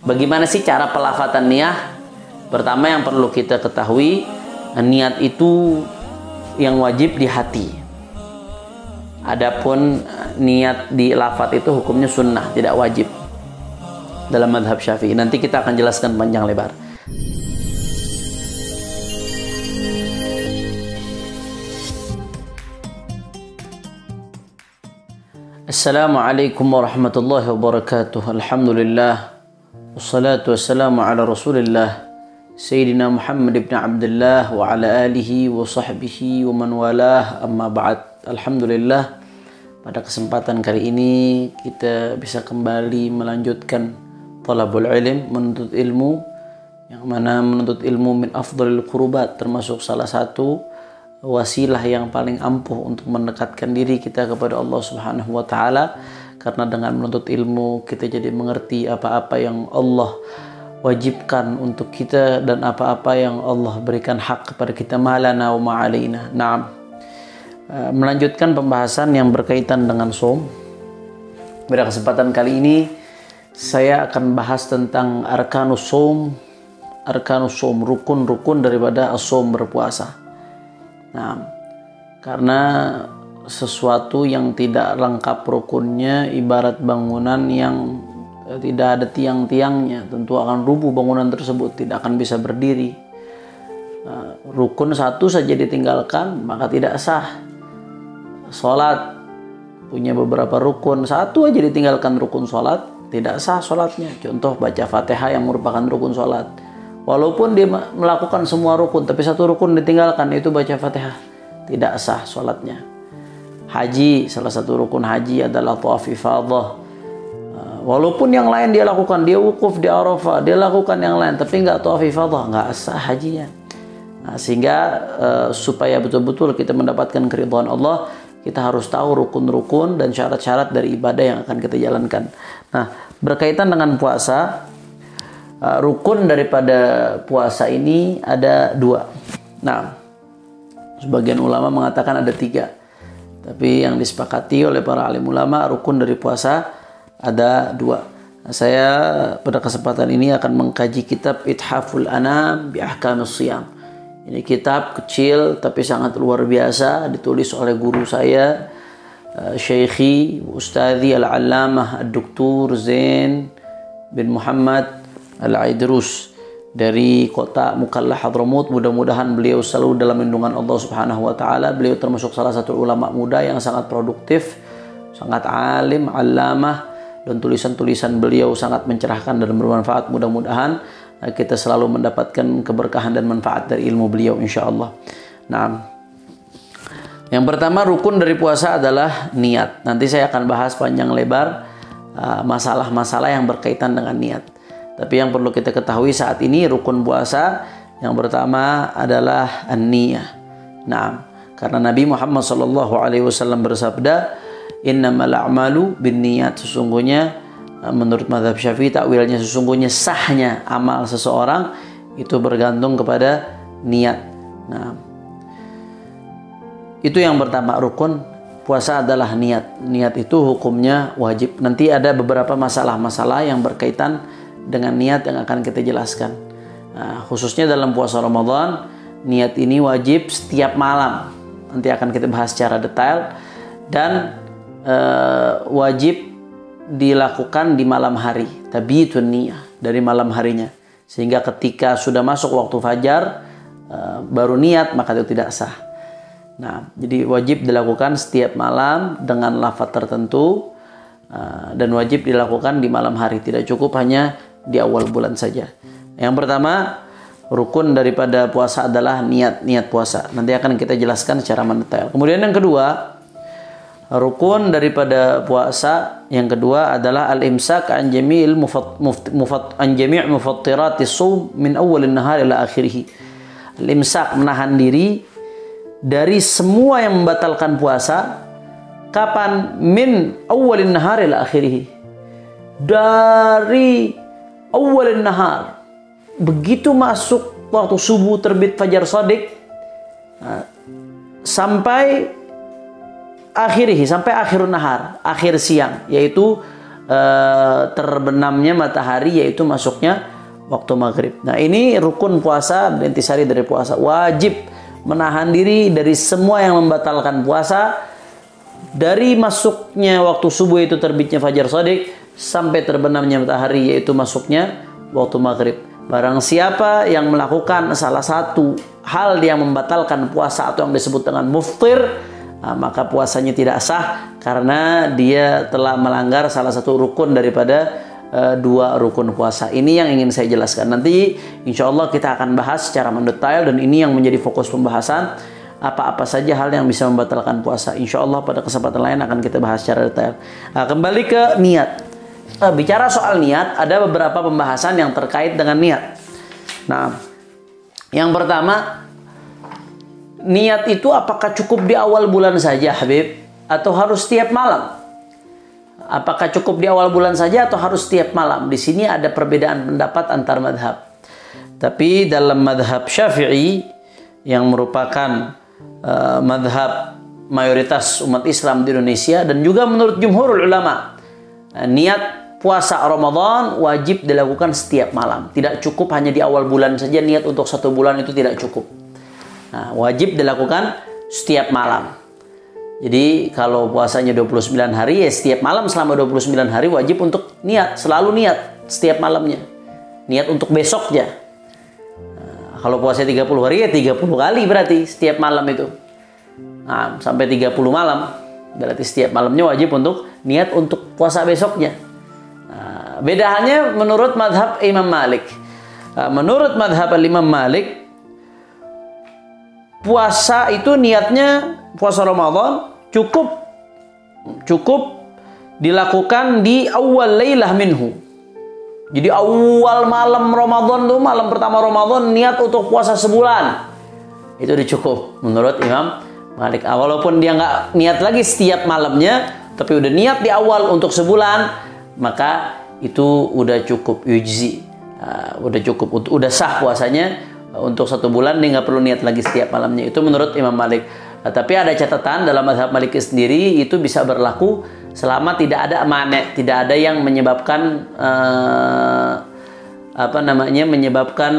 Bagaimana sih cara pelafatan niyah? Pertama yang perlu kita ketahui, niat itu yang wajib di hati. Adapun niat di lafaz itu hukumnya sunnah, tidak wajib dalam mazhab Syafi'i. Nanti kita akan jelaskan panjang lebar. Assalamualaikum warahmatullahi wabarakatuh. Alhamdulillah wassalatu wassalamu ala Rasulillah Sayyidina Muhammad ibn Abdullah wa ala alihi wa sahbihi wa man walah, amma ba'd. Alhamdulillah, pada kesempatan kali ini kita bisa kembali melanjutkan talabul ilm, menuntut ilmu, yang mana menuntut ilmu min afdhalil qurubat, termasuk salah satu wasilah yang paling ampuh untuk mendekatkan diri kita kepada Allah Subhanahu wa taala, karena dengan menuntut ilmu kita jadi mengerti apa-apa yang Allah wajibkan untuk kita dan apa-apa yang Allah berikan hak kepada kita, malana wa ma'alaina. Naam. Melanjutkan pembahasan yang berkaitan dengan shaum. Pada kesempatan kali ini saya akan bahas tentang arkanus shaum, rukun-rukun daripada as-shaum, berpuasa. Nah, karena sesuatu yang tidak lengkap rukunnya ibarat bangunan yang tidak ada tiang-tiangnya, tentu akan rubuh bangunan tersebut, tidak akan bisa berdiri. Rukun satu saja ditinggalkan maka tidak sah. Salat punya beberapa rukun, satu aja ditinggalkan rukun salat, tidak sah salatnya. Contoh baca Fatihah yang merupakan rukun salat. Walaupun dia melakukan semua rukun, tapi satu rukun ditinggalkan, yaitu baca Fatihah, tidak sah sholatnya. Haji, salah satu rukun haji adalah tawaf ifadah. Walaupun yang lain dia lakukan, dia wukuf di Arafah, dia lakukan yang lain, tapi nggak tawaf ifadah, nggak sah hajinya. Nah, sehingga supaya betul-betul kita mendapatkan keridhaan Allah, kita harus tahu rukun-rukun dan syarat-syarat dari ibadah yang akan kita jalankan. Nah, berkaitan dengan puasa, rukun daripada puasa ini ada dua. Nah, sebagian ulama mengatakan ada tiga, tapi yang disepakati oleh para alim ulama, rukun dari puasa ada dua. Nah, saya pada kesempatan ini akan mengkaji kitab Ithaful Anam bi Ahkamis Shiyam. Ini kitab kecil tapi sangat luar biasa, ditulis oleh guru saya, Syekhi Ustadzi Al-Allamah Ad-Doktor Zain bin Muhammad Al-Aidrus dari kota Mukalla Hadramut. Mudah-mudahan beliau selalu dalam lindungan Allah Subhanahu wa taala. Beliau termasuk salah satu ulama muda yang sangat produktif, sangat alim, allamah, dan tulisan-tulisan beliau sangat mencerahkan dan bermanfaat. Mudah-mudahan kita selalu mendapatkan keberkahan dan manfaat dari ilmu beliau insyaallah. Nah, yang pertama rukun dari puasa adalah niat. Nanti saya akan bahas panjang lebar masalah-masalah yang berkaitan dengan niat. Tapi yang perlu kita ketahui saat ini, rukun puasa yang pertama adalah an-niyah. Nah, karena Nabi Muhammad SAW bersabda, innamal a'malu binniyat. Sesungguhnya menurut mazhab Syafi'i, takwilnya sesungguhnya sahnya amal seseorang itu bergantung kepada niat. Nah, itu yang pertama, rukun puasa adalah niat. Niat itu hukumnya wajib. Nanti ada beberapa masalah-masalah yang berkaitan dengan niat yang akan kita jelaskan. Nah, khususnya dalam puasa Ramadan, niat ini wajib setiap malam. Nanti akan kita bahas secara detail. Dan wajib dilakukan di malam hari, tabitun niyah, dari malam harinya. Sehingga ketika sudah masuk waktu fajar baru niat, maka itu tidak sah. Nah, jadi wajib dilakukan setiap malam dengan lafaz tertentu, dan wajib dilakukan di malam hari, tidak cukup hanya di awal bulan saja. Yang pertama, rukun daripada puasa adalah niat puasa. Nanti akan kita jelaskan secara mendetail. Kemudian yang kedua, rukun daripada puasa yang kedua adalah al-imsak an jami'il mufattiratis shaum min awwalin nahar ila akhirih. Al-imsak, menahan diri dari semua yang membatalkan puasa. Kapan? Min awwalin nahar ila akhirih. Dari awwalin nahar, begitu masuk waktu subuh terbit fajar shadiq, sampai akhirih, sampai akhirun nahar, akhir siang, yaitu terbenamnya matahari, yaitu masuknya waktu maghrib. Nah, ini rukun puasa dan intisari dari puasa. Wajib menahan diri dari semua yang membatalkan puasa, dari masuknya waktu subuh itu terbitnya fajar shadiq sampai terbenamnya matahari, yaitu masuknya waktu maghrib. Barang siapa yang melakukan salah satu hal yang membatalkan puasa atau yang disebut dengan muftir, maka puasanya tidak sah karena dia telah melanggar salah satu rukun daripada dua rukun puasa. Ini yang ingin saya jelaskan. Nanti insya Allah kita akan bahas secara mendetail, dan ini yang menjadi fokus pembahasan, apa-apa saja hal yang bisa membatalkan puasa. Insya Allah pada kesempatan lain akan kita bahas secara detail. Kembali ke niat. Bicara soal niat, ada beberapa pembahasan yang terkait dengan niat. Nah, yang pertama, niat itu apakah cukup di awal bulan saja, Habib, atau harus setiap malam? Apakah cukup di awal bulan saja atau harus setiap malam? Di sini ada perbedaan pendapat antar madhab. Tapi dalam madhab Syafi'i, yang merupakan madhab mayoritas umat Islam di Indonesia, dan juga menurut jumhurul ulama, niat puasa Ramadan wajib dilakukan setiap malam. Tidak cukup hanya di awal bulan saja, niat untuk 1 bulan itu tidak cukup. Nah, wajib dilakukan setiap malam. Jadi kalau puasanya 29 hari, ya setiap malam selama 29 hari wajib untuk niat. Selalu niat setiap malamnya. Niat untuk besoknya. Nah, kalau puasa 30 hari, ya 30 kali berarti setiap malam itu. Nah, sampai 30 malam. Berarti setiap malamnya wajib untuk niat untuk puasa besoknya. Beda halnya menurut madhab Imam Malik. Menurut madhab Imam Malik, puasa itu niatnya, puasa Ramadan cukup dilakukan di awal lailah minhu. Jadi awal malam Ramadan tuh, malam pertama Ramadan, niat untuk puasa sebulan. Itu udah cukup menurut Imam Malik. Walaupun dia nggak niat lagi setiap malamnya, tapi udah niat di awal untuk sebulan, maka itu udah cukup yujzi, udah cukup, udah sah puasanya untuk 1 bulan. Dia nggak perlu niat lagi setiap malamnya. Itu menurut Imam Malik. Tapi ada catatan dalam mazhab Maliki sendiri, itu bisa berlaku selama tidak ada mane, tidak ada yang menyebabkan menyebabkan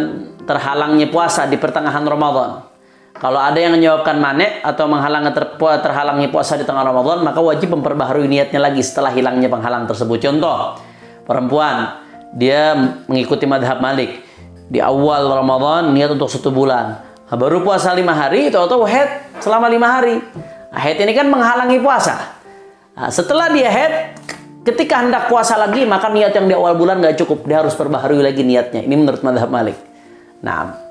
terhalangnya puasa di pertengahan Ramadan. Kalau ada yang menyebabkan mane atau menghalangi terhalangnya puasa di tengah Ramadan, maka wajib memperbaharui niatnya lagi setelah hilangnya penghalang tersebut. Contoh, perempuan, dia mengikuti madhab Malik, di awal Ramadan niat untuk 1 bulan, baru puasa 5 hari, tahu-tahu haid selama 5 hari. Haid ini kan menghalangi puasa. Setelah dia haid, ketika hendak puasa lagi, maka niat yang di awal bulan nggak cukup, dia harus perbaharui lagi niatnya. Ini menurut madhab Malik. Nah,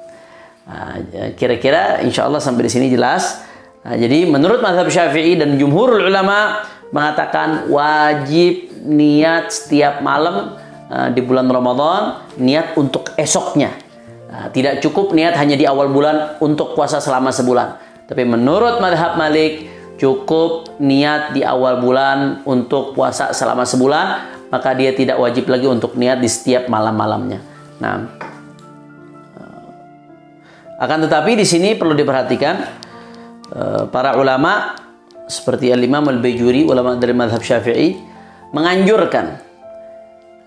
kira-kira insya Allah sampai di sini jelas. Jadi menurut madhab Syafi'i dan jumhurul ulama mengatakan wajib niat setiap malam di bulan Ramadan, niat untuk esoknya. Tidak cukup niat hanya di awal bulan untuk puasa selama sebulan. Tapi menurut madhab Malik, cukup niat di awal bulan untuk puasa selama sebulan, maka dia tidak wajib lagi untuk niat di setiap malam-malamnya. Nah, akan tetapi di sini perlu diperhatikan, para ulama seperti Al-Imam Al-Bajuri, ulama dari madhab Syafi'i, menganjurkan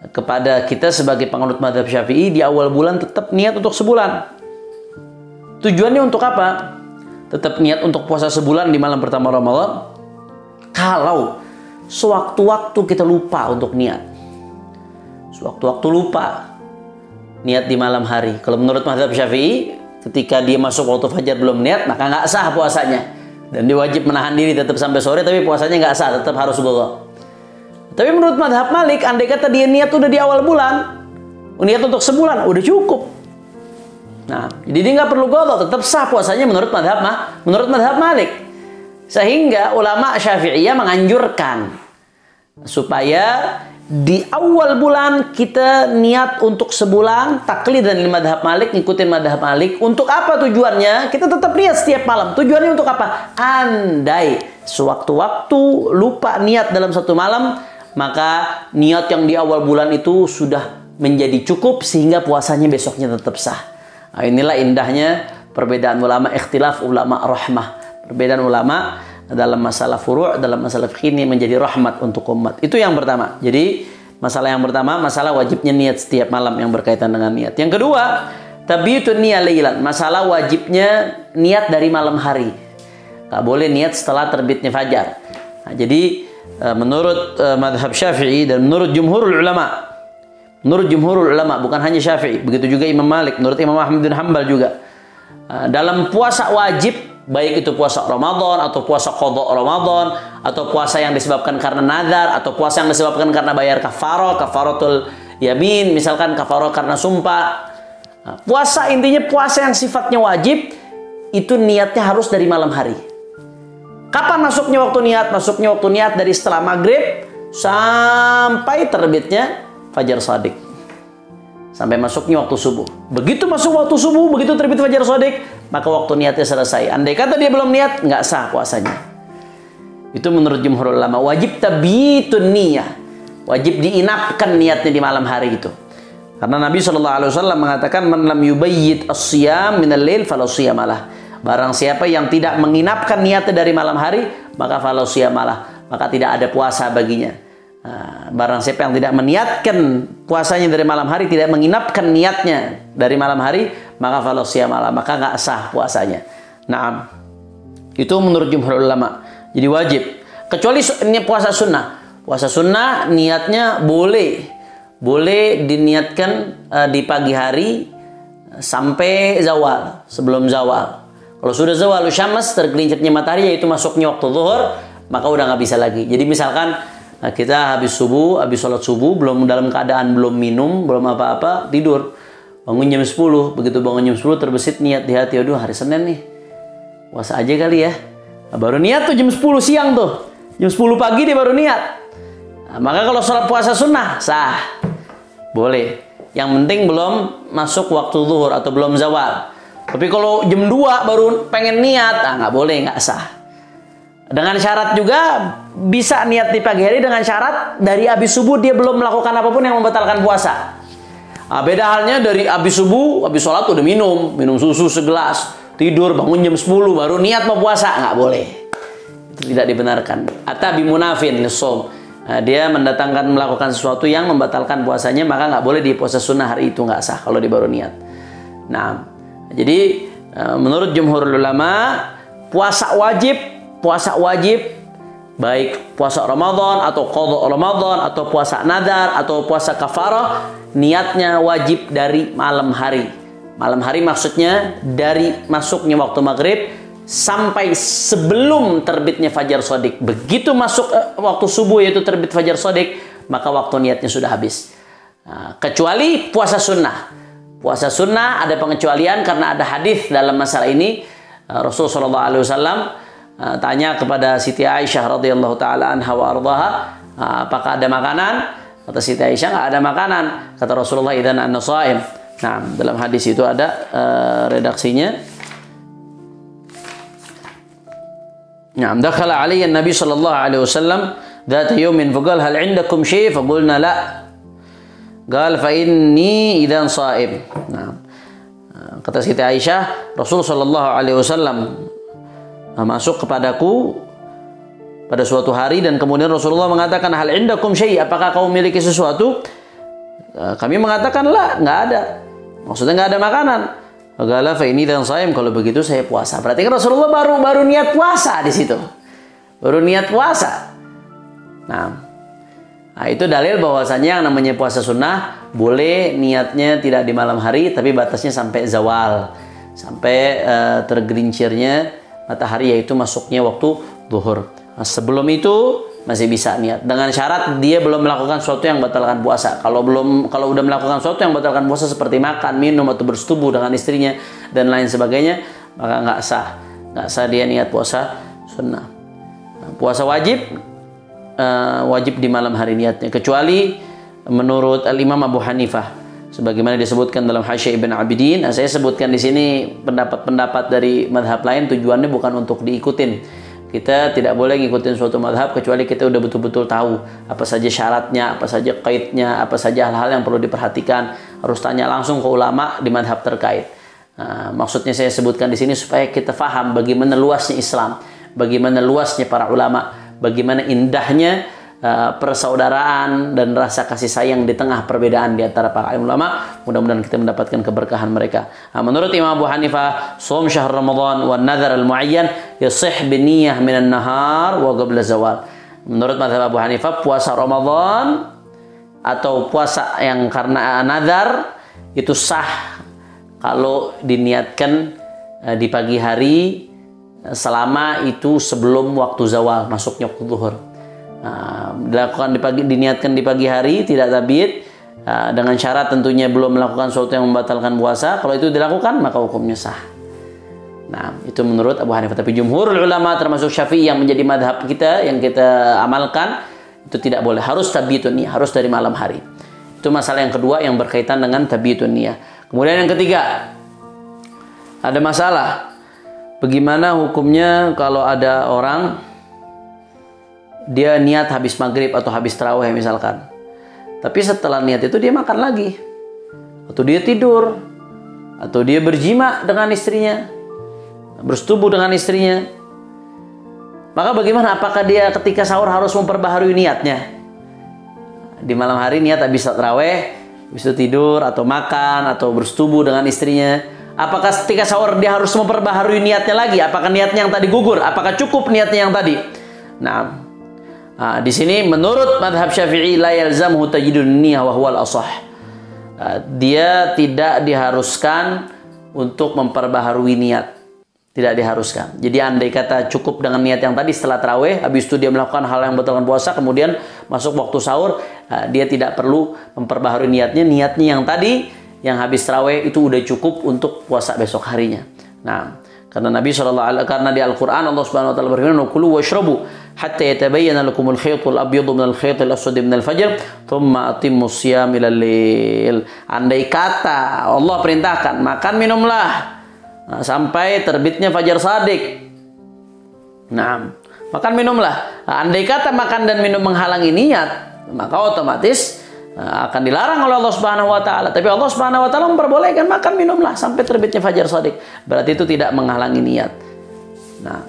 kepada kita sebagai penganut madhab Syafi'i di awal bulan tetap niat untuk sebulan. Tujuannya untuk apa? Tetap niat untuk puasa sebulan di malam pertama Ramadan. Kalau sewaktu-waktu kita lupa untuk niat, sewaktu-waktu lupa niat di malam hari, kalau menurut madhab Syafi'i, ketika dia masuk waktu fajar belum niat, maka nggak sah puasanya. Dan dia wajib menahan diri tetap sampai sore, tapi puasanya nggak sah, tetap harus qadha. Tapi menurut madhab Malik, andai kata dia niat udah di awal bulan, niat untuk sebulan, udah cukup. Nah, jadi dia nggak perlu qadha, tetap sah puasanya menurut madhab Malik. Sehingga ulama Syafi'iyah menganjurkan supaya di awal bulan kita niat untuk sebulan, taklid dan madhab Malik, ngikutin madhab Malik. Untuk apa tujuannya? Kita tetap niat setiap malam. Tujuannya untuk apa? Andai sewaktu-waktu lupa niat dalam 1 malam, maka niat yang di awal bulan itu sudah menjadi cukup sehingga puasanya besoknya tetap sah. Nah, inilah indahnya perbedaan ulama, ikhtilaf ulama rahmah. Perbedaan ulama dalam masalah furu', dalam masalah fikih ini menjadi rahmat untuk umat. Itu yang pertama. Jadi Masalah yang pertama, masalah wajibnya niat setiap malam yang berkaitan dengan niat. Yang kedua, tabiutun niyah lailan, masalah wajibnya niat dari malam hari. Nggak boleh niat setelah terbitnya fajar. Nah, jadi menurut madhab Syafi'i dan menurut jumhurul ulama, bukan hanya Syafi'i, begitu juga Imam Malik, menurut Imam Ahmad bin Hanbal juga, dalam puasa wajib, baik itu puasa Ramadan atau puasa qadha Ramadan atau puasa yang disebabkan karena nazar atau puasa yang disebabkan karena bayar kafaratul yamin, misalkan kafarah karena sumpah. Nah, puasa intinya puasa yang sifatnya wajib itu niatnya harus dari malam hari. Kapan masuknya waktu niat? Masuknya waktu niat dari setelah maghrib sampai terbitnya fajar shadiq, sampai masuknya waktu subuh. Begitu masuk waktu subuh, begitu terbit fajar shadiq, maka waktu niatnya selesai. Andai kata dia belum niat, nggak sah puasanya. Itu menurut jumhur ulama. Wajib tabitun niyah, wajib diinapkan niatnya di malam hari itu. Karena Nabi SAW mengatakan, man lam yubayyit as-siyam minal lail fala siyamalah. Barang siapa yang tidak menginapkan niatnya dari malam hari, maka fala siyamalah, maka tidak ada puasa baginya. Nah, barang siapa yang tidak meniatkan puasanya dari malam hari, tidak menginapkan niatnya dari malam hari, maka fala siyamalah, maka nggak sah puasanya. Nah, itu menurut jumhur ulama. Jadi wajib. Kecuali ini puasa sunnah. Puasa sunnah niatnya boleh diniatkan di pagi hari sampai zawal, sebelum zawal. Kalau sudah zawal syams, tergelincirnya matahari, yaitu masuknya waktu zuhur, maka udah nggak bisa lagi. Jadi misalkan kita habis sholat subuh, dalam keadaan belum minum, belum apa-apa, tidur. Bangun jam 10, begitu bangun jam 10 terbesit niat di hati, aduh hari Senin nih, puasa aja kali ya. Nah, baru niat tuh jam 10 siang tuh. Jam 10 pagi dia baru niat. Nah, maka kalau sholat puasa sunnah, sah. Boleh. Yang penting belum masuk waktu zuhur atau belum zawal. Tapi kalau jam 2 baru pengen niat, nggak boleh, nggak sah. Dengan syarat juga bisa niat di pagi hari, dengan syarat dari habis subuh dia belum melakukan apapun yang membatalkan puasa. Nah, beda halnya dari habis subuh, habis sholat udah minum susu segelas, tidur bangun jam 10 baru niat mau puasa, nggak boleh. Itu tidak dibenarkan. Atabi munafin lisom. Nah, dia melakukan sesuatu yang membatalkan puasanya, maka nggak boleh di puasa sunnah hari itu, nggak sah kalau dia baru niat. Nah, jadi menurut jumhur ulama, puasa wajib baik puasa Ramadan atau qadha Ramadan atau puasa nadar atau puasa kafarah, niatnya wajib dari malam hari. Malam hari maksudnya dari masuknya waktu maghrib sampai sebelum terbitnya fajar shadiq. Begitu masuk waktu subuh, yaitu terbit fajar shadiq, maka waktu niatnya sudah habis. Nah, kecuali puasa sunnah. Puasa sunnah ada pengecualian karena ada hadis dalam masalah ini. Rasulullah SAW tanya kepada Siti Aisyah radhiyallahu taala anha wa ardhaha, apakah ada makanan? Kata Siti Aisyah, nggak ada makanan. Kata Rasulullah, idzan ana shaim. Nah, dalam hadis itu ada redaksinya. Nah, dakhala alayya Nabi sallallahu alaihi wasallam dzata yawmin faqala hal 'indakum syai' faqulna la. Qala fa inni idzan shaim. Nah, kata Siti Aisyah, Rasul sallallahu alaihi wasallam masuk kepadaku pada suatu hari dan kemudian Rasulullah mengatakan, hal indakum syai', apakah kamu memiliki sesuatu? Kami mengatakan la, nggak ada. Maksudnya nggak ada makanan. Qala fa ini dan shaim, kalau begitu saya puasa. Berarti kan Rasulullah baru niat puasa di situ. Baru niat puasa. Nah, itu dalil bahwasanya yang namanya puasa sunnah boleh niatnya tidak di malam hari, tapi batasnya sampai zawal, sampai tergelincirnya matahari, yaitu masuknya waktu zuhur. Nah, sebelum itu masih bisa niat, dengan syarat dia belum melakukan sesuatu yang batalkan puasa. Kalau udah melakukan sesuatu yang batalkan puasa seperti makan, minum atau bersetubuh dengan istrinya dan lain sebagainya, maka nggak sah dia niat puasa sunnah. Nah, puasa wajib di malam hari niatnya, kecuali menurut Al-Imam Abu Hanifah, sebagaimana disebutkan dalam Hasyi Ibn Abidin. Nah, saya sebutkan di sini pendapat-pendapat dari madhab lain, tujuannya bukan untuk diikutin. Kita tidak boleh ngikutin suatu madhab kecuali kita udah betul-betul tahu apa saja syaratnya, apa saja qaidnya, apa saja hal-hal yang perlu diperhatikan. Harus tanya langsung ke ulama di madhab terkait. Nah, maksudnya saya sebutkan di sini supaya kita faham bagaimana luasnya Islam, bagaimana luasnya para ulama, bagaimana indahnya persaudaraan dan rasa kasih sayang di tengah perbedaan di antara para ulama. Mudah-mudahan kita mendapatkan keberkahan mereka. Menurut Imam Abu Hanifah, shaum syahr Ramadan wa nadhar al-muayyan yasih biniyah minan nahar wa qabla zawal. Menurut mazhab Abu Hanifah, puasa Ramadan atau puasa yang karena nazar itu sah kalau diniatkan di pagi hari selama itu sebelum waktu zawal, masuknya waktu zuhur. Dilakukan diniatkan di pagi hari, tidak tabiat, dengan syarat tentunya belum melakukan sesuatu yang membatalkan puasa. Kalau itu dilakukan maka hukumnya sah. Nah, itu menurut Abu Hanifah. Tapi jumhur ulama termasuk Syafi'i yang menjadi madhab kita, yang kita amalkan, itu tidak boleh. Harus tabiatun niyah, harus dari malam hari. Itu masalah yang kedua yang berkaitan dengan tabiatun niyah. Kemudian yang ketiga, ada masalah. Bagaimana hukumnya kalau ada orang dia niat habis maghrib atau habis tarawih misalkan, tapi setelah niat itu dia makan lagi, atau dia tidur, atau dia berjima dengan istrinya, bersetubuh dengan istrinya. Maka bagaimana? Apakah dia ketika sahur harus memperbaharui niatnya? Di malam hari niat habis tarawih, habis itu tidur atau makan atau bersetubuh dengan istrinya. Apakah ketika sahur dia harus memperbaharui niatnya lagi? Apakah niatnya yang tadi gugur? Apakah cukup niatnya yang tadi? Nah, di sini menurut madhab Syafi'i la yalzamhu tajdidun niyyah wa huwal ashah. Dia tidak diharuskan untuk memperbaharui niat. Tidak diharuskan. Jadi andai kata cukup dengan niat yang tadi setelah tarawih, habis itu dia melakukan hal yang membatalkan puasa, kemudian masuk waktu sahur, dia tidak perlu memperbaharui niatnya. Niatnya yang tadi, yang habis tarawih itu udah cukup untuk puasa besok harinya. Nah, karena Nabi SAW, karena di Al-Quran Allah Subhanahu Wa Taala berfirman, "Kulu washrabu hatta yatabayyana lakumul khaytul abyadu minal khaytil aswadi minal fajr, thumma atimmus siyam ilal lail." Andai kata Allah perintahkan makan minumlah sampai terbitnya fajar shadiq. Nah, makan minumlah. Andai kata makan dan minum menghalangi niat, maka otomatis akan dilarang oleh Allah Subhanahu Wa Taala. Tapi Allah Subhanahu Wa Taala memperbolehkan makan minumlah sampai terbitnya fajar shadiq. Berarti itu tidak menghalangi niat. Nah,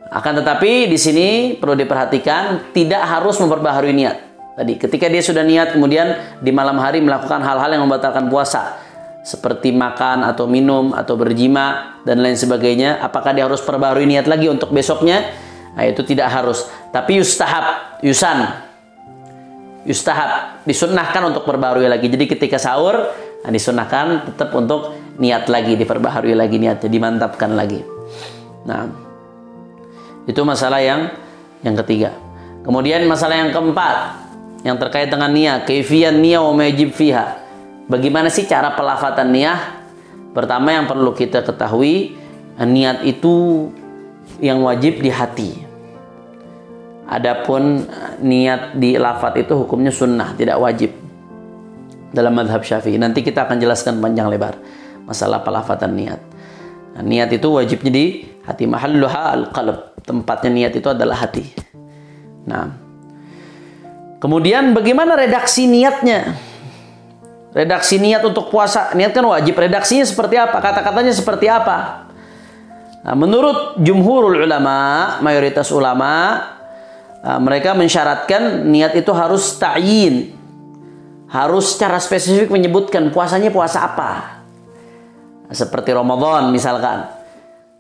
akan tetapi di sini perlu diperhatikan tidak harus memperbaharui niat. Tadi ketika dia sudah niat kemudian di malam hari melakukan hal-hal yang membatalkan puasa, seperti makan atau minum atau berjima dan lain sebagainya, apakah dia harus perbaharui niat lagi untuk besoknya? Nah, itu tidak harus. Tapi yustahab, disunnahkan untuk perbaharui lagi. Jadi ketika sahur, disunnahkan tetap untuk niat lagi, diperbaharui lagi niatnya, dimantapkan lagi. Nah, itu masalah yang ketiga. Kemudian masalah yang keempat, yang terkait dengan niat, kaifiyan niyah wa majib fiha. Bagaimana sih cara pelafatan niyah? Pertama yang perlu kita ketahui, niat itu yang wajib di hati. Adapun niat di lafaz itu hukumnya sunnah, tidak wajib dalam madhab Syafi'i. Nanti kita akan jelaskan panjang lebar masalah pelafatan niat. Nah, niat itu wajibnya di hati. Mahalluha al-qalb. Tempatnya niat itu adalah hati. Nah, kemudian bagaimana redaksi niatnya? Redaksi niat untuk puasa, niat kan wajib. Redaksinya seperti apa? Kata-katanya seperti apa? Nah, menurut jumhurul ulama, mayoritas ulama, mereka mensyaratkan niat itu harus ta'yin. Harus secara spesifik menyebutkan puasanya puasa apa. Seperti Ramadan misalkan.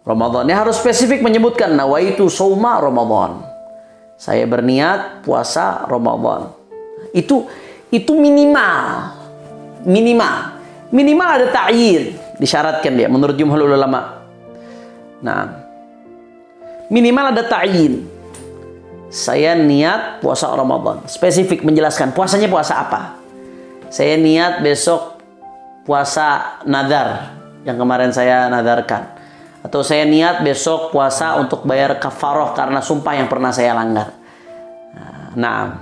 Ramadannya harus spesifik menyebutkan nawaitu shauma Ramadan. Saya berniat puasa Ramadan. Itu minimal. Minimal ada ta'yin, disyaratkan dia menurut jumhur ulama. Nah, minimal ada ta'yin. Saya niat puasa Ramadan, spesifik menjelaskan puasanya puasa apa. Saya niat besok puasa nadar yang kemarin saya nadarkan, atau saya niat besok puasa untuk bayar kafaroh karena sumpah yang pernah saya langgar. Nah,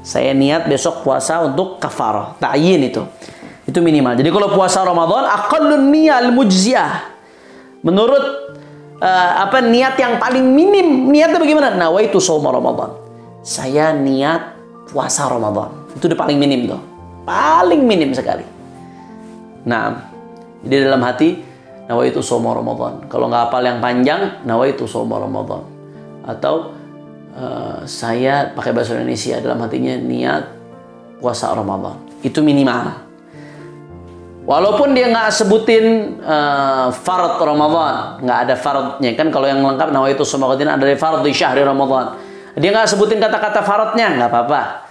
saya niat besok puasa untuk kafaroh, ta'yin itu minimal. Jadi kalau puasa Ramadan, aqallun niyah al-mujziah. Menurut niat yang paling minim, niatnya bagaimana? Nawaitu shauma Ramadan. Saya niat puasa Ramadan. Itu udah paling minim tuh. Paling minim sekali. Nah, jadi dalam hati nawaitu shauma Ramadan. Kalau nggak hafal yang panjang, nawaitu shauma Ramadan. Atau saya pakai bahasa Indonesia, dalam hatinya niat puasa Ramadan. Itu minimal. Walaupun dia nggak sebutin fard Ramadan, nggak ada fardnya kan. Kalau yang lengkap nawaitu shauma ghadin ada fardhi syahri Ramadan. Dia nggak sebutin kata-kata fardnya, nggak apa-apa,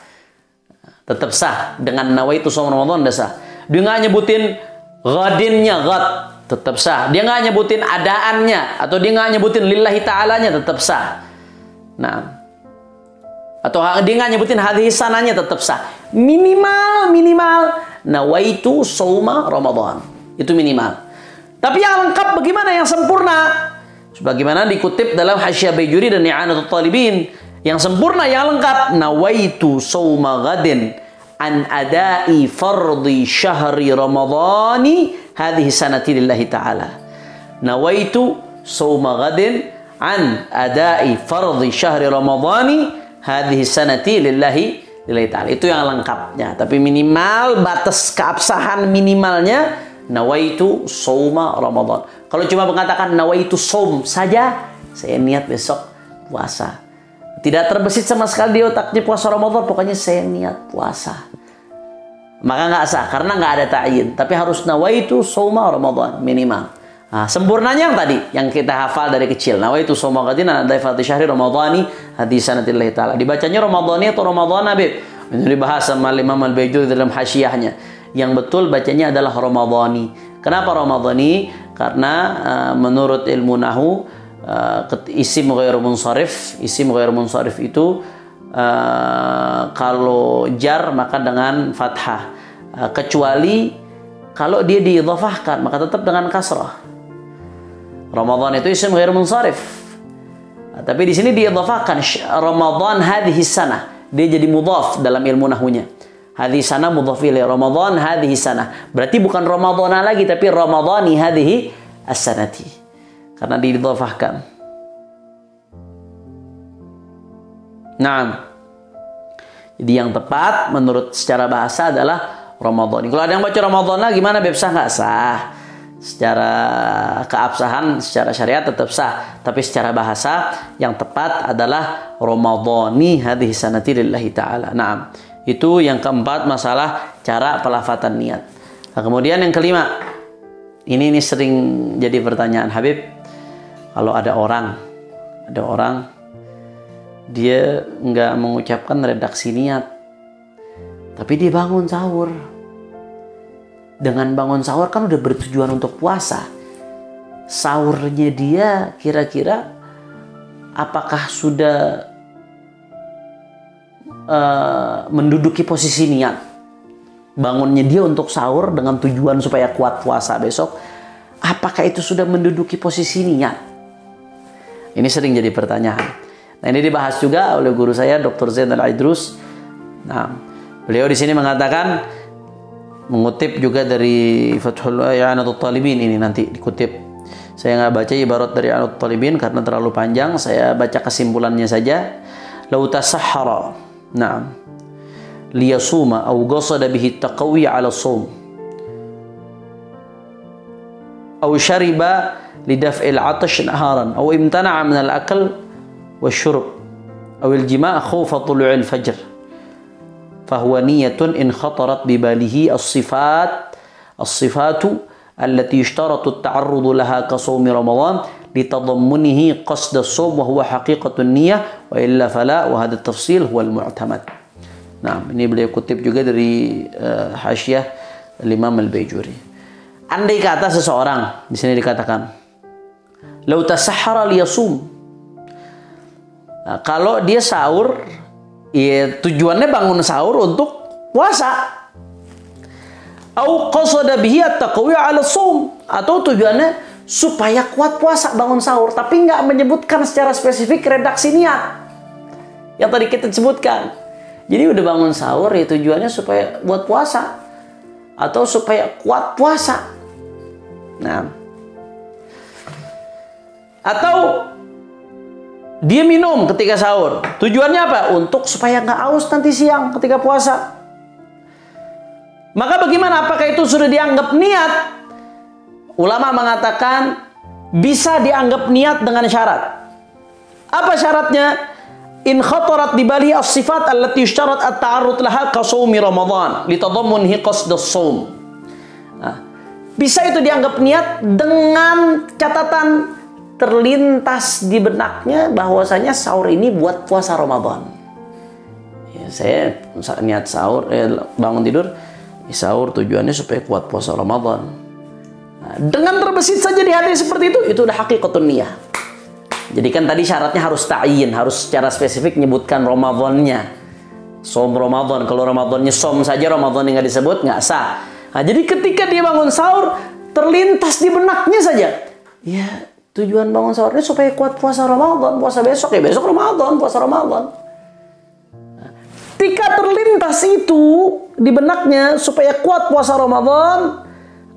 tetap sah. Dengan nawaitu shauma Ramadan udah sah. Dia nggak nyebutin ghadinnya, ghad, tetap sah. Dia nggak nyebutin adaannya, atau dia nggak nyebutin lillahi ta'alanya, tetap sah. Nah, atau dia nggak nyebutin hadis sananya, tetap sah. Minimal nawaitu shauma Ramadan, itu minimal. Tapi yang lengkap bagaimana, yang sempurna? Sebagaimana dikutip dalam Hasyiah Baijuri dan I'anatul Talibin, yang sempurna, yang lengkap, nawaitu shauma ghadin an adai fardhi syahri ramadhani hadhihi sanati lillahi ta'ala. Nawaitu shauma ghadin an adai fardhi syahri ramadhani hadhihi sanati lillahi ta'ala. Itu yang lengkapnya. Tapi minimal, batas keabsahan minimalnya nawaitu shauma Ramadan. Kalau cuma mengatakan nawaitu shaum saja, saya niat besok puasa, tidak terbesit sama sekali di otaknya puasa Ramadan, pokoknya saya niat puasa, maka nggak sah karena nggak ada ta'yin. Tapi harus nawaitu shauma Ramadan minimal. Nah, sempurnanya yang tadi yang kita hafal dari kecil, nawaitu shauma ghadin an adai fardhi syahri ramadhani hadhihi sanatillahi ta'ala. Dibacanya Ramadhani atau Ramadan, Habib? Ini dibahas sama Imam Al-Baijuri dalam hasyiahnya. Yang betul bacanya adalah Ramadhani. Kenapa Ramadhani? Karena menurut ilmu nahwu, isim ghairu munsharif, isim ghairu munsharif itu kalau jar maka dengan fathah, kecuali kalau dia diidhafahkan maka tetap dengan kasrah. Ramadan itu isim ghairu munsharif, tapi di sini diidhafahkan Ramadan hadhihi sanah, dia jadi mudhaf dalam ilmu nahwunya. Hadhihi sanah mudhaf ilaih, Ramadan hadhihi sanah, berarti bukan Ramadhana lagi tapi Ramadhani hadhihi as-sanati, karena diidhafahkan. Nah, jadi yang tepat menurut secara bahasa adalah Ramadan. Kalau ada yang baca Ramadan lah gimana, Beb, sah nggak? Sah. Secara keabsahan, secara syariat tetap sah. Tapi secara bahasa yang tepat adalah Ramadhani hadhihi sanati lillahi ta'ala. Nah, itu yang keempat, masalah cara pelafatan niat. Nah, kemudian yang kelima, ini sering jadi pertanyaan, Habib. Kalau ada orang dia nggak mengucapkan redaksi niat, tapi dia bangun sahur. Dengan bangun sahur kan udah bertujuan untuk puasa. Sahurnya dia kira-kira apakah sudah menduduki posisi niat? Bangunnya dia untuk sahur dengan tujuan supaya kuat puasa besok, apakah itu sudah menduduki posisi niat? Ini sering jadi pertanyaan. Nah, ini dibahas juga oleh guru saya, Dr. Zain Al-Aidrus. Nah, beliau di sini mengatakan, mengutip juga dari Fathul I'anatul Talibin, ini nanti dikutip. Saya nggak baca ibarat dari I'anatul Talibin karena terlalu panjang, saya baca kesimpulannya saja. Lau tasahhara, na'am, liyasuma aw qasada bihi taqawi 'ala shaum aw shariba lidaf'il 'atash naharan aw imtana'a min al-akl wasyurb aw al-jima' khawfa tulu'il fajr fahuwa niyatun in khatarat bibalihi as-sifatu allati yushtaratu at-ta'arrudu laha ka shaumi Ramadan litadammunihi qasd as-shaum wa huwa haqiqatun niyyah wa illa fala wa hadha at-tafsil huwa al-mu'tamad. Nah, ini beliau kutip juga dari Hasyiah Imam Al-Baijuri. Andai kata seseorang, di sini dikatakan lau tasahhara liyasum, nah, kalau dia sahur, ya tujuannya bangun sahur untuk puasa. Au qasada bihi at-taqwi 'ala shaum, atau tujuannya supaya kuat puasa bangun sahur, tapi nggak menyebutkan secara spesifik redaksi niat yang tadi kita sebutkan. Jadi udah bangun sahur ya tujuannya supaya buat puasa atau supaya kuat puasa. Nah, atau dia minum ketika sahur, tujuannya apa? Untuk supaya nggak haus nanti siang ketika puasa. Maka bagaimana? Apakah itu sudah dianggap niat? Ulama mengatakan bisa dianggap niat dengan syarat. Apa syaratnya? in khatarat di bali as-sifat allati yushtarat at-ta'arrud laha ka shaumi Ramadan li tadammunhi qasd as-shaum. Bisa itu dianggap niat dengan catatan terlintas di benaknya bahwasanya sahur ini buat puasa Ramadan. Ya, saya niat sahur, bangun tidur, sahur tujuannya supaya kuat puasa Ramadan. Nah, dengan terbesit saja di hati seperti itu udah hakikatun niyah. Jadi kan tadi syaratnya harus ta'yin, harus secara spesifik menyebutkan Ramadannya. Som Ramadan, kalau Ramadannya som saja, Ramadannya nggak disebut, nggak sah. Nah, jadi ketika dia bangun sahur, terlintas di benaknya saja, ya tujuan bangun sahurnya supaya kuat puasa Ramadan, puasa besok, ya besok Ramadan, puasa Ramadan. Nah, ketika terlintas itu di benaknya supaya kuat puasa Ramadan,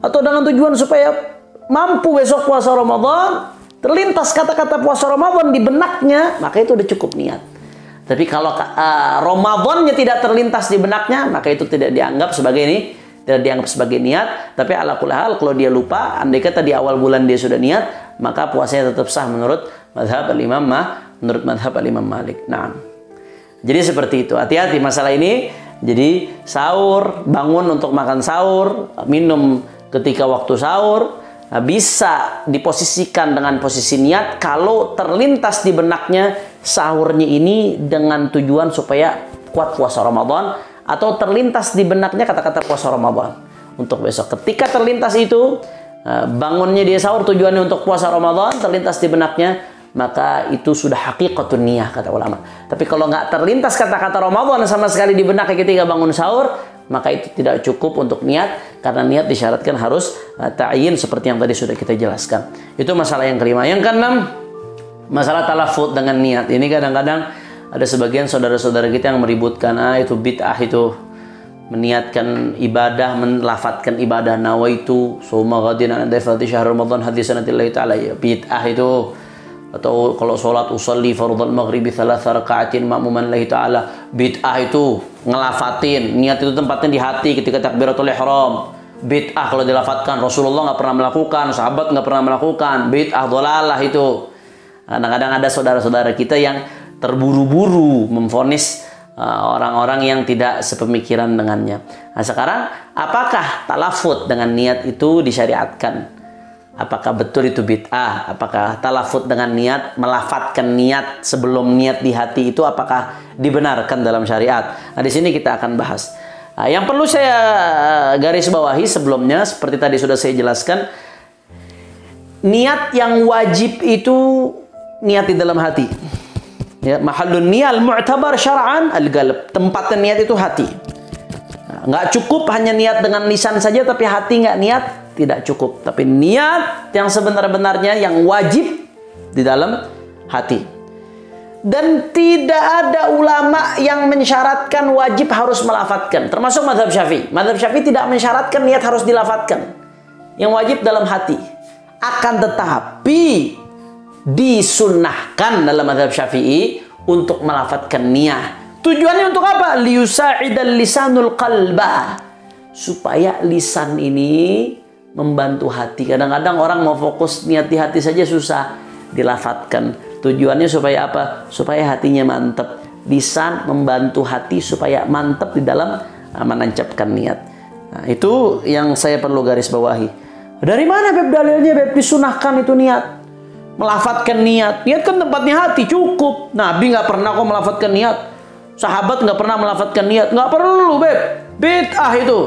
atau dengan tujuan supaya mampu besok puasa Ramadan, terlintas kata-kata puasa Ramadan di benaknya, maka itu udah cukup niat. Tapi kalau Ramadannya tidak terlintas di benaknya, maka itu tidak dianggap sebagai ini, tidak dianggap sebagai niat. Tapi ala kulli hal, kalau dia lupa, andai kata di awal bulan dia sudah niat, maka puasanya tetap sah menurut mazhab al-Imam Malik. Nah, jadi seperti itu. Hati-hati masalah ini. Jadi sahur, bangun untuk makan sahur, minum ketika waktu sahur, bisa diposisikan dengan posisi niat kalau terlintas di benaknya sahurnya ini dengan tujuan supaya kuat puasa Ramadan, atau terlintas di benaknya kata-kata puasa Ramadan untuk besok. Ketika terlintas itu, bangunnya dia sahur tujuannya untuk puasa Ramadan, terlintas di benaknya, maka itu sudah hakikatun niyah kata ulama. Tapi kalau nggak terlintas kata-kata Ramadan sama sekali di benaknya ketika bangun sahur, maka itu tidak cukup untuk niat, karena niat disyaratkan harus ta'yin seperti yang tadi sudah kita jelaskan. Itu masalah yang kelima. Yang keenam, masalah talafut dengan niat. Ini kadang-kadang ada sebagian saudara-saudara kita yang meributkan, itu bid'ah, itu meniatkan ibadah, melafatkan ibadah, nawaitu suma ghadin an dafati syahr Ramadan hadis sanatillahi ta'ala, ya bid'ah itu. Atau kalau sholat usolli fardhal maghribi 3 raka'atin ma'muman lillahi ta'ala, bid'ah itu ngelafatin. Niat itu tempatnya di hati ketika takbiratul ihram. Bid'ah kalau dilafatkan, Rasulullah nggak pernah melakukan, sahabat nggak pernah melakukan, bid'ah dhalalah itu. Kadang-kadang ada saudara-saudara kita yang terburu-buru memvonis orang-orang yang tidak sepemikiran dengannya. Nah, sekarang apakah talafut dengan niat itu disyariatkan? Apakah betul itu bid'ah? Apakah talafut dengan niat, melafatkan niat sebelum niat di hati itu apakah dibenarkan dalam syariat? Nah, di sini kita akan bahas. Nah, yang perlu saya garis bawahi sebelumnya, seperti tadi sudah saya jelaskan, niat yang wajib itu niat di dalam hati. Ya, mahallun niyal mu'tabar syar'an al-qalb. Tempatnya niat itu hati. Nah, nggak cukup hanya niat dengan lisan saja, tapi hati nggak niat, tidak cukup. Tapi niat yang sebenar-benarnya, yang wajib di dalam hati. Dan tidak ada ulama yang mensyaratkan wajib harus melafatkan. Termasuk mazhab Syafi'i. Mazhab Syafi'i tidak mensyaratkan niat harus dilafatkan. Yang wajib dalam hati. Akan tetapi disunnahkan dalam mazhab Syafi'i untuk melafatkan niyah. Tujuannya untuk apa? Liyusa'idal lisanul qalba. Supaya lisan ini membantu hati. Kadang-kadang orang mau fokus niat di hati saja susah dilafatkan. Tujuannya supaya apa? Supaya hatinya mantap. Lisan membantu hati supaya mantap di dalam menancapkan niat. Nah, itu yang saya perlu garis bawahi. Dari mana Beb dalilnya Beb disunahkan itu niat? Melafatkan niat. Niat kan tempatnya hati, cukup. Nabi nggak pernah kok melafatkan niat. Sahabat nggak pernah melafatkan niat. Nggak perlu Beb. Bid'ah itu.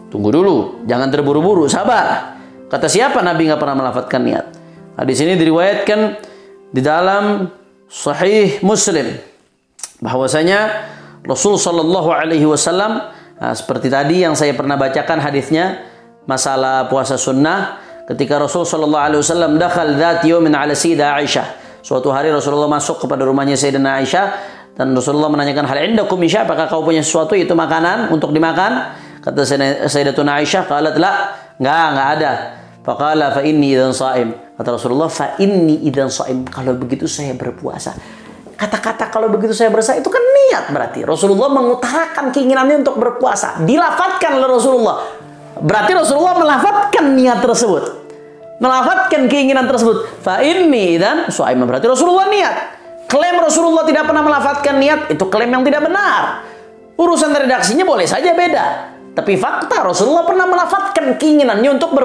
Tunggu dulu, jangan terburu-buru, sabar. Kata siapa Nabi nggak pernah melafatkan niat? Nah, di sini diriwayatkan di dalam Sahih Muslim bahwasanya Rasul Shallallahu Alaihi Wasallam, seperti tadi yang saya pernah bacakan hadisnya masalah puasa sunnah, ketika Rasul Shallallahu Alaihi Wasallam dakhal dzat yaumin ala Sayyidah Aisyah. Suatu hari Rasulullah masuk kepada rumahnya Sayyidina Aisyah dan Rasulullah menanyakan, hal indakum isya, apakah kau punya sesuatu itu makanan untuk dimakan? Kata Sayyidatuna Aisyah, qalat la, enggak ada. Faqala fa inni idzan shaim. Kata Rasulullah, fa inni idzan shaim, kalau begitu saya berpuasa. Kata-kata kalau begitu saya berpuasa itu kan niat berarti. Rasulullah mengutarakan keinginannya untuk berpuasa. Dilafatkan oleh Rasulullah. Berarti Rasulullah melafatkan niat tersebut. Melafatkan keinginan tersebut. Fa inni idzan shaim, berarti Rasulullah niat. Klaim Rasulullah tidak pernah melafadzkan niat, itu klaim yang tidak benar. Urusan redaksinya boleh saja beda. Tapi fakta Rasulullah pernah melafadzkan keinginannya untuk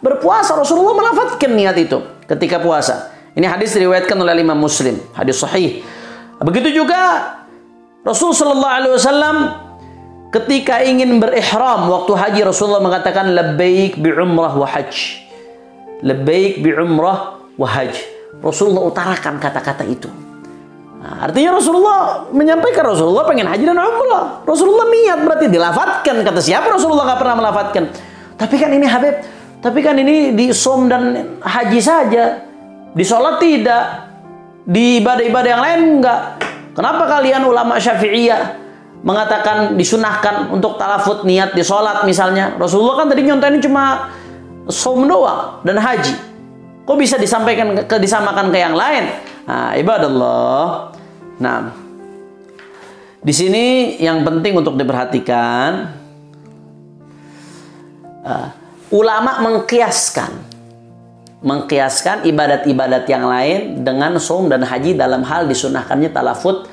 berpuasa. Rasulullah melafadzkan niat itu ketika puasa. Ini hadis diriwayatkan oleh Imam Muslim, hadis sahih. Begitu juga Rasul sallallahu alaihi wasallam ketika ingin berihram waktu haji, Rasulullah mengatakan labbaik bi umrah wa hajj. Labbaik bi umrah wa hajj. Rasulullah utarakan kata-kata itu. Nah, artinya Rasulullah menyampaikan Rasulullah pengen haji dan umrah. Rasulullah niat, berarti dilafatkan. Kata siapa Rasulullah nggak pernah melafatkan? Tapi kan ini Habib, tapi kan ini di som dan haji saja, di sholat tidak, di ibadah-ibadah yang lain enggak. Kenapa kalian ulama Syafi'iyah mengatakan disunahkan untuk talafut niat di sholat misalnya? Rasulullah kan tadi nyontohin cuma som doang dan haji. Kok bisa disamakan ke yang lain? Nah, ibadallah. Nah, di sini yang penting untuk diperhatikan, ulama mengkiaskan ibadat-ibadat yang lain dengan saum dan haji dalam hal disunahkannya talafut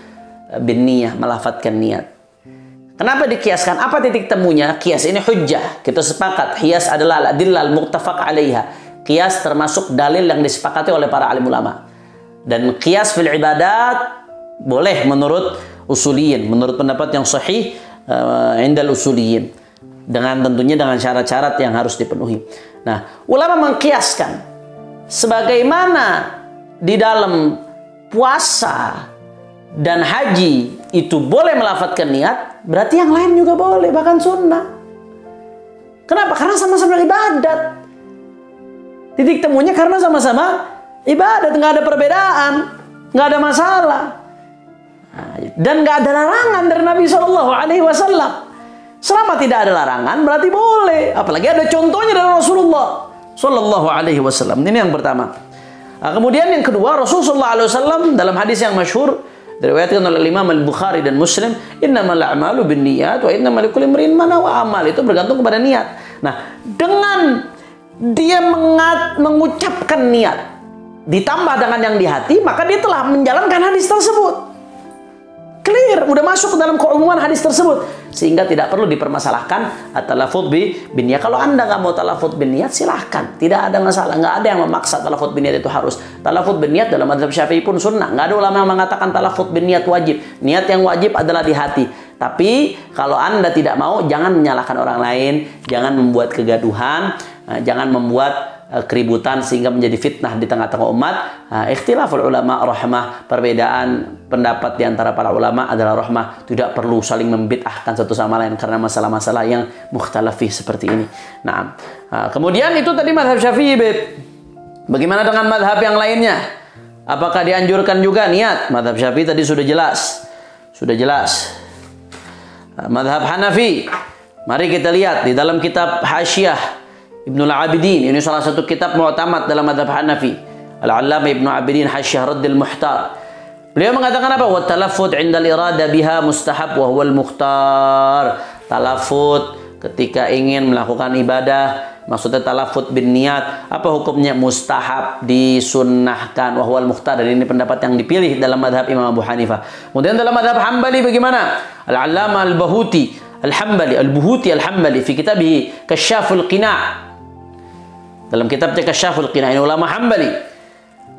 bin niyah, melafatkan niat. Kenapa dikiaskan? Apa titik temunya? Kias ini hujjah. Kita sepakat, kias adalah al-adillah al-muqtafaq 'alaiha. Qiyas termasuk dalil yang disepakati oleh para alim ulama. Dan qiyas fil ibadat boleh menurut usuliyin, menurut pendapat yang sahih indal usuliyin. Tentunya dengan syarat-syarat yang harus dipenuhi. Nah, ulama mengkiaskan sebagaimana di dalam puasa dan haji itu boleh melafatkan niat, berarti yang lain juga boleh, bahkan sunnah. Kenapa? Karena sama-sama ibadat. Titik temunya karena sama-sama ibadat, nggak ada perbedaan, nggak ada masalah, dan nggak ada larangan dari Nabi Shallallahu Alaihi Wasallam. Selama tidak ada larangan berarti boleh, apalagi ada contohnya dari Rasulullah Shallallahu Alaihi Wasallam. Ini yang pertama. Nah, kemudian yang kedua, Rasulullah Shallallahu Alaihi Wasallam dalam hadis yang masyhur diriwayatkan oleh Imam Al-Bukhari dan Muslim, innamal a'malu binniyat wa innamal likulli imrin ma nawa. Amal itu bergantung kepada niat. Nah, dengan dia mengucapkan niat ditambah dengan yang di hati, maka dia telah menjalankan hadis tersebut. Clear, udah masuk ke dalam keumuman hadis tersebut, sehingga tidak perlu dipermasalahkan at-talafut bin niyat. Kalau Anda nggak mau talafut bin niyat, silahkan, tidak ada masalah, nggak ada yang memaksa talafut bin niyat itu harus. Talafut bin niyat dalam mazhab Syafi'i pun sunnah, nggak ada ulama yang mengatakan talafut bin niyat wajib. Niat yang wajib adalah di hati. Tapi kalau Anda tidak mau, jangan menyalahkan orang lain, jangan membuat kegaduhan, jangan membuat keributan sehingga menjadi fitnah di tengah-tengah umat. Ikhtilaful ulama rahmah, perbedaan pendapat di antara para ulama adalah rahmah. Tidak perlu saling membid'ahkan satu sama lain karena masalah-masalah yang mukhtalafih seperti ini. Nah, kemudian itu tadi mazhab Syafi'i. Bagaimana dengan mazhab yang lainnya? Apakah dianjurkan juga niat? Mazhab Syafi'i tadi sudah jelas. Mazhab Hanafi, mari kita lihat di dalam kitab Hasyiah Ibnul Abidin, ini salah satu kitab mu'tamad dalam mazhab Hanafi. Al-Allamah Ibnu Abidin Hasyiah Raddil Muhtar. Beliau mengatakan apa? Wa talaffuz 'inda al-irada biha mustahab wa huwa al-mukhtar. Talaffuz ketika ingin melakukan ibadah, maksudnya talaffuz bin niat, apa hukumnya? Mustahab, disunnahkan, wa huwa al-mukhtar. Dan ini pendapat yang dipilih dalam mazhab Imam Abu Hanifah. Kemudian dalam mazhab Hambali bagaimana? Al-Allamah Al-Buhuti Al-Hambali fi kitabih Kasyaful Qina'. Dalam kitabnya Kasyaful Qina', ini ulama Hambali.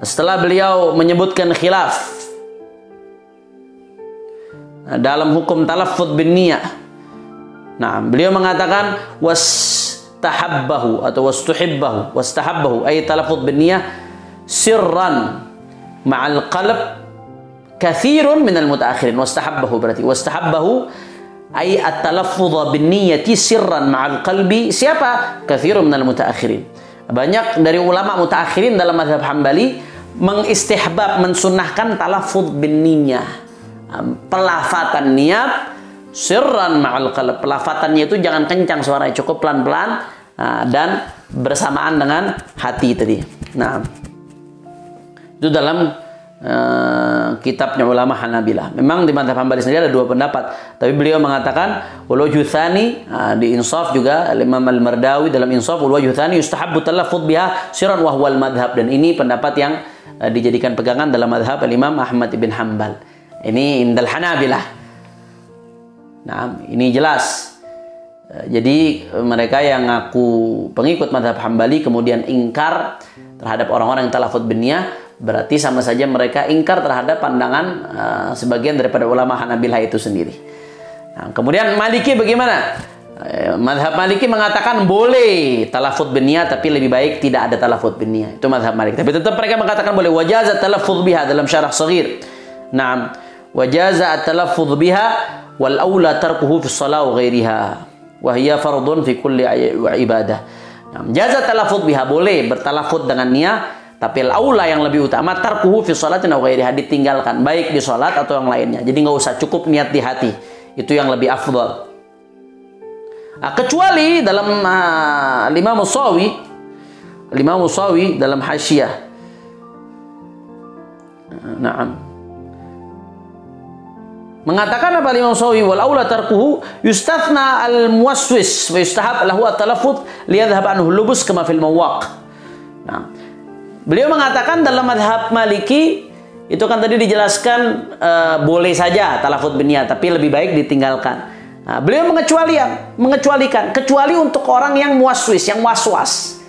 Setelah beliau menyebutkan khilaf dalam hukum talaffuz bin niyah, nah, beliau mengatakan wastahabbahu atau wastahabbahu ay talaffuz bin niyah sirran ma'al qalb kathirun minal mutaakhirin. Wastahabbahu berarti wastahabbahu ay at-talaffuz bin niyyati sirran ma'al qalbi. Siapa? Kathirun minal mutaakhirin. Banyak dari ulama mutaakhirin dalam mazhab Hambali mengistihbab, mensunnahkan talaffuz bin niyyah, pelafatan niat sirran ma'al qalb. Pelafatannya itu jangan kencang suaranya, cukup pelan-pelan dan bersamaan dengan hati tadi. Nah, itu dalam kitabnya ulama Hanabilah. Memang di mazhab Hambali sendiri ada dua pendapat, tapi beliau mengatakan wal wajhu tsani, di Insaf juga Imam Al-Mardawi dalam Insaf, wal wajhu tsani yustahabbu talaffuz biha sirran wa huwal madhhab. Dan ini pendapat yang dijadikan pegangan dalam mazhab Imam Ahmad ibn Hanbal. Ini indal Hanabilah. Nah, ini jelas. Jadi mereka yang ngaku pengikut mazhab Hambali kemudian ingkar terhadap orang-orang yang talafut binniyah, berarti sama saja mereka ingkar terhadap pandangan sebagian daripada ulama Hanabilah itu sendiri. Nah, kemudian Maliki bagaimana? Mazhab Maliki mengatakan boleh talafut binniyah, tapi lebih baik tidak ada talafut binniyah. Itu mazhab Maliki. Tapi tetap mereka mengatakan boleh. Wajaza talafut biha dalam syarah Shaghir. Naam, wajaza talafut biha wal aula tarkuhu fi shalah wa ghairiha. Wahia fardun fi kulli ibadah. Nah, jaza talafut biha, boleh bertalafut dengan niat, tapi al-aula yang lebih utama tarkuhu fi sholatin aw ghairiha, ditinggalkan baik di salat atau yang lainnya. Jadi nggak usah, cukup niat di hati. Itu yang lebih afdal. Nah, kecuali dalam Imam Musawi dalam Hasyiyah. Naam. Mengatakan apa Imam Musawi? Wal aula tarkuhu yustathna al muwaswis wa yustahab lahu at-talaffuz liyadhhab anhu lubus kama fil mawaq. Nah, beliau mengatakan dalam mazhab Maliki itu kan tadi dijelaskan boleh saja talafut binniyah, tapi lebih baik ditinggalkan. Nah, beliau mengecualikan kecuali untuk orang yang muwaswis, yang waswas,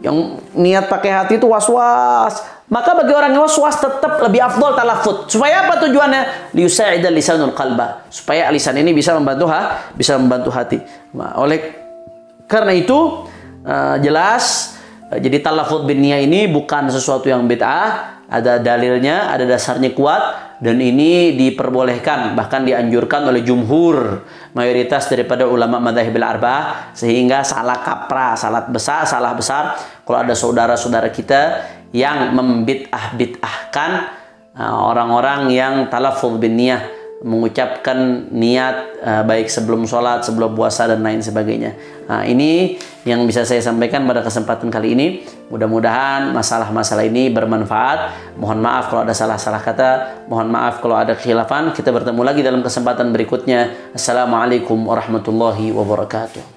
yang niat pakai hati itu waswas. Maka bagi orang yang waswas tetap lebih afdol talafut. Supaya apa tujuannya? Liyusa'idal lisanul qalba. Supaya lisan ini bisa membantu hati. Nah, oleh karena itu jelas, jadi talafut binniyah ini bukan sesuatu yang bid'ah, ada dalilnya, ada dasarnya kuat, dan ini diperbolehkan, bahkan dianjurkan oleh jumhur, mayoritas daripada ulama madzhabil arba'ah, sehingga salah kaprah, salah besar kalau ada saudara-saudara kita yang membid'ahkan orang-orang yang talafuz binniyah, mengucapkan niat baik sebelum sholat, sebelum puasa, dan lain sebagainya. Nah, ini yang bisa saya sampaikan pada kesempatan kali ini. Mudah-mudahan masalah-masalah ini bermanfaat. Mohon maaf kalau ada salah-salah kata, mohon maaf kalau ada khilafan. Kita bertemu lagi dalam kesempatan berikutnya. Assalamualaikum warahmatullahi wabarakatuh.